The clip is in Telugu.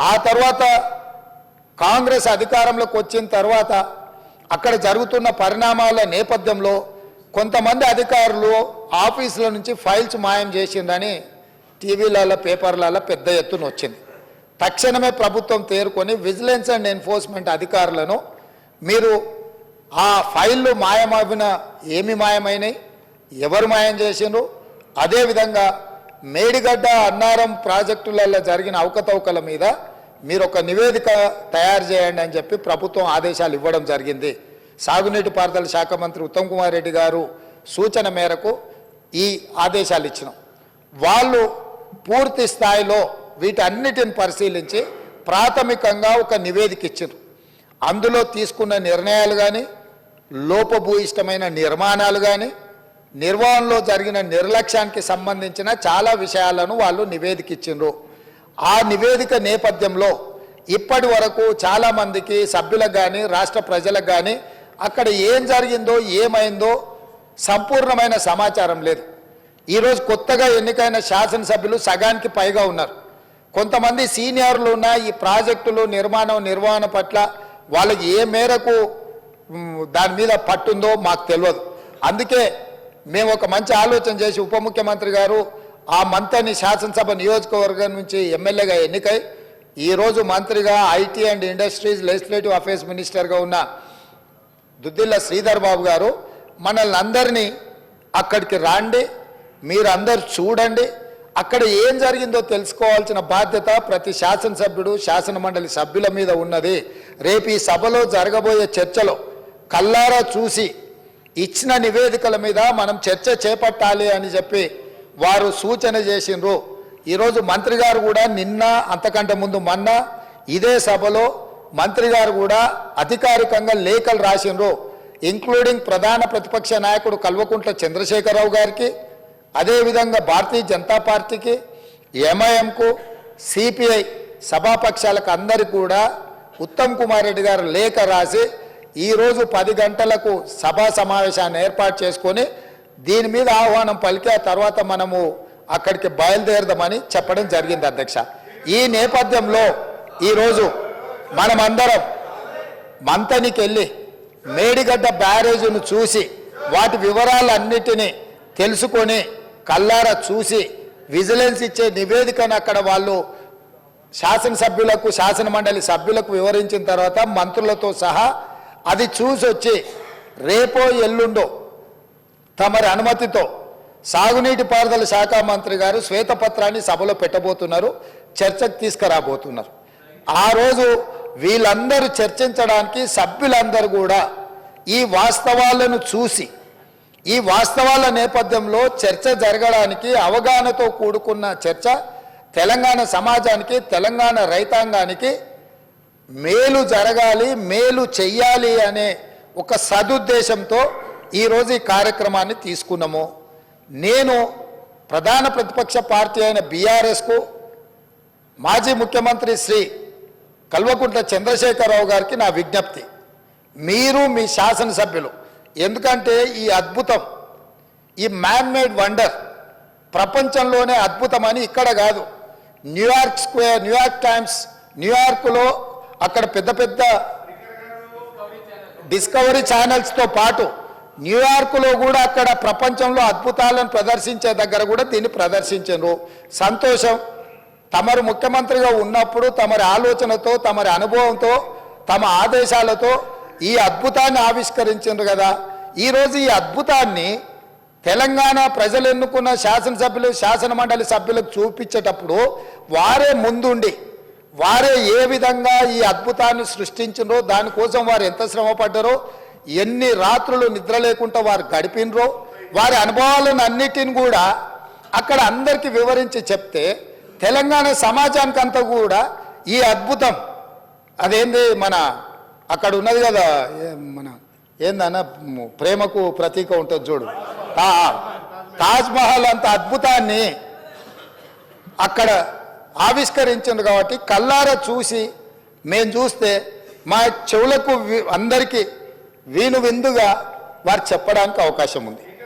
ఆ తర్వాత కాంగ్రెస్ అధికారంలోకి వచ్చిన తర్వాత అక్కడ జరుగుతున్న పరిణామాల నేపథ్యంలో కొంతమంది అధికారులు ఆఫీసుల నుంచి ఫైల్స్ మాయం చేసిందని టీవీలలో పేపర్లలో పెద్ద ఎత్తున వచ్చింది. తక్షణమే ప్రభుత్వం తేరుకొని విజిలెన్స్ అండ్ ఎన్ఫోర్స్మెంట్ అధికారులను మీరు ఆ ఫైళ్ళు మాయమవిన ఏమి మాయమైనాయి, ఎవరు మాయం చేసిండ్రు, అదేవిధంగా మేడిగడ్డ అన్నారం ప్రాజెక్టులలో జరిగిన అవకతవకల మీద మీరు ఒక నివేదిక తయారు చేయండి అని చెప్పి ప్రభుత్వం ఆదేశాలు ఇవ్వడం జరిగింది. సాగునీటి పారుదల శాఖ మంత్రి ఉత్తమ్ కుమార్ రెడ్డి గారు సూచన మేరకు ఈ ఆదేశాలు ఇచ్చినాం. వాళ్ళు పూర్తి స్థాయిలో వీటన్నిటిని పరిశీలించి ప్రాథమికంగా ఒక నివేదిక ఇచ్చారు. అందులో తీసుకున్న నిర్ణయాలు కానీ, లోపభూయిష్టమైన నిర్మాణాలు కానీ, నిర్వహణలో జరిగిన నిర్లక్ష్యానికి సంబంధించిన చాలా విషయాలను వాళ్ళు నివేదిక ఇచ్చిండ్రు. ఆ నివేదిక నేపథ్యంలో ఇప్పటి వరకు చాలామందికి సభ్యులకు కానీ రాష్ట్ర ప్రజలకు కానీ అక్కడ ఏం జరిగిందో ఏమైందో సంపూర్ణమైన సమాచారం లేదు. ఈరోజు కొత్తగా ఎన్నికైన శాసనసభ్యులు సగానికి పైగా ఉన్నారు. కొంతమంది సీనియర్లు ఉన్న ఈ ప్రాజెక్టులు నిర్వహణ పట్ల వాళ్ళకి ఏ మేరకు దాని మీద పట్టుందో మాకు తెలియదు. అందుకే మేము ఒక మంచి ఆలోచన చేసి ఉప ముఖ్యమంత్రి గారు ఆ మంత్రిని శాసనసభ నియోజకవర్గం నుంచి ఎమ్మెల్యేగా ఎన్నికై ఈరోజు మంత్రిగా IT and industries legislative affairs మినిస్టర్గా ఉన్న దుద్దిల్ల శ్రీధర్ బాబు గారు మనల్ని అందరినీ అక్కడికి రాండి, మీరు అందరు చూడండి, అక్కడ ఏం జరిగిందో తెలుసుకోవాల్సిన బాధ్యత ప్రతి శాసనసభ్యుడు శాసన మండలి సభ్యుల మీద ఉన్నది. రేపు ఈ సభలో జరగబోయే చర్చలో కల్లారా చూసి ఇచ్చిన నివేదికల మీద మనం చర్చ చేపట్టాలి అని చెప్పి వారు సూచన చేసిండ్రు. ఈరోజు మంత్రి గారు కూడా నిన్న అంతకంటే ముందు మొన్న ఇదే సభలో మంత్రి గారు కూడా అధికారికంగా లేఖలు రాసిండ్రు. ఇంక్లూడింగ్ ప్రధాన ప్రతిపక్ష నాయకుడు కల్వకుంట్ల చంద్రశేఖరరావు గారికి, అదేవిధంగా భారతీయ జనతా పార్టీకి, ఎంఐఎంకు, సిపిఐ సభాపక్షాలకు అందరికీ కూడా ఉత్తమ్ కుమార్ రెడ్డి గారు లేఖ రాసి ఈరోజు 10 గంటలకు సభా సమావేశాన్ని ఏర్పాటు చేసుకొని దీని మీద ఆహ్వానం పలికి ఆ తర్వాత మనము అక్కడికి బయలుదేరదామని చెప్పడం జరిగింది అధ్యక్ష. ఈ నేపథ్యంలో ఈరోజు మనమందరం మంతనికి వెళ్ళి మేడిగడ్డ బ్యారేజీను చూసి వాటి వివరాలన్నిటినీ తెలుసుకొని కల్లారా చూసి విజిలెన్స్ ఇచ్చే నివేదికను అక్కడ వాళ్ళు శాసనసభ్యులకు శాసన మండలి సభ్యులకు వివరించిన తర్వాత మంత్రులతో సహా అది చూసి వచ్చి రేపో ఎల్లుండో తమరి అనుమతితో సాగునీటి పారుదల శాఖ మంత్రి గారు శ్వేతపత్రాన్ని సభలో పెట్టబోతున్నారు, చర్చకు తీసుకురాబోతున్నారు. ఆ రోజు వీళ్ళందరూ చర్చించడానికి సభ్యులందరూ కూడా ఈ వాస్తవాలను చూసి ఈ వాస్తవాల నేపథ్యంలో చర్చ జరగడానికి అవగాహనతో కూడుకున్న చర్చ తెలంగాణ సమాజానికి తెలంగాణ రైతాంగానికి మేలు జరగాలి, మేలు చెయ్యాలి అనే ఒక సదుద్దేశంతో ఈరోజు ఈ కార్యక్రమాన్ని తీసుకున్నాము. నేను ప్రధాన ప్రతిపక్ష పార్టీ అయిన బీఆర్ఎస్కు మాజీ ముఖ్యమంత్రి శ్రీ కల్వకుంట్ల చంద్రశేఖరరావు గారికి నా విజ్ఞప్తి, మీరు మీ శాసనసభ్యులు, ఎందుకంటే ఈ అద్భుతం, ఈ మ్యాన్ మేడ్ వండర్ ప్రపంచంలోనే అద్భుతమని ఇక్కడ కాదు, న్యూయార్క్ స్క్వేర్, న్యూయార్క్ టైమ్స్, న్యూయార్క్లో అక్కడ పెద్ద పెద్ద డిస్కవరీ ఛానల్స్తో పాటు న్యూయార్క్లో కూడా అక్కడ ప్రపంచంలో అద్భుతాలను ప్రదర్శించే దగ్గర కూడా దీన్ని ప్రదర్శించారు. సంతోషం. తమరు ముఖ్యమంత్రిగా ఉన్నప్పుడు తమరి ఆలోచనతో తమరి అనుభవంతో తమ ఆదేశాలతో ఈ అద్భుతాన్ని ఆవిష్కరించారు కదా. ఈరోజు ఈ అద్భుతాన్ని తెలంగాణ ప్రజలు ఎన్నుకున్న శాసనసభ్యులు శాసన మండలి సభ్యులకు చూపించేటప్పుడు వారే ముందుండి వారే ఏ విధంగా ఈ అద్భుతాన్ని సృష్టించినరో, దానికోసం వారు ఎంత శ్రమ పడ్డారో, ఎన్ని రాత్రులు నిద్ర లేకుండా వారు గడిపినరో, వారి అనుభవాలను అన్నిటిని కూడా అక్కడ అందరికీ వివరించి చెప్తే తెలంగాణ సమాజానికి అంతా కూడా ఈ అద్భుతం అదేంది మన అక్కడ ఉన్నది కదా, మన ఏందన్న ప్రేమకు ప్రతీక ఉంటుంది చూడు, తాజ్మహల్ అంత అద్భుతాన్ని అక్కడ ఆవిష్కరించింది. కాబట్టి కల్లారా చూసి మేము చూస్తే మా చెవులకు అందరికీ విందుగా వారు చెప్పడానికి అవకాశం ఉంది.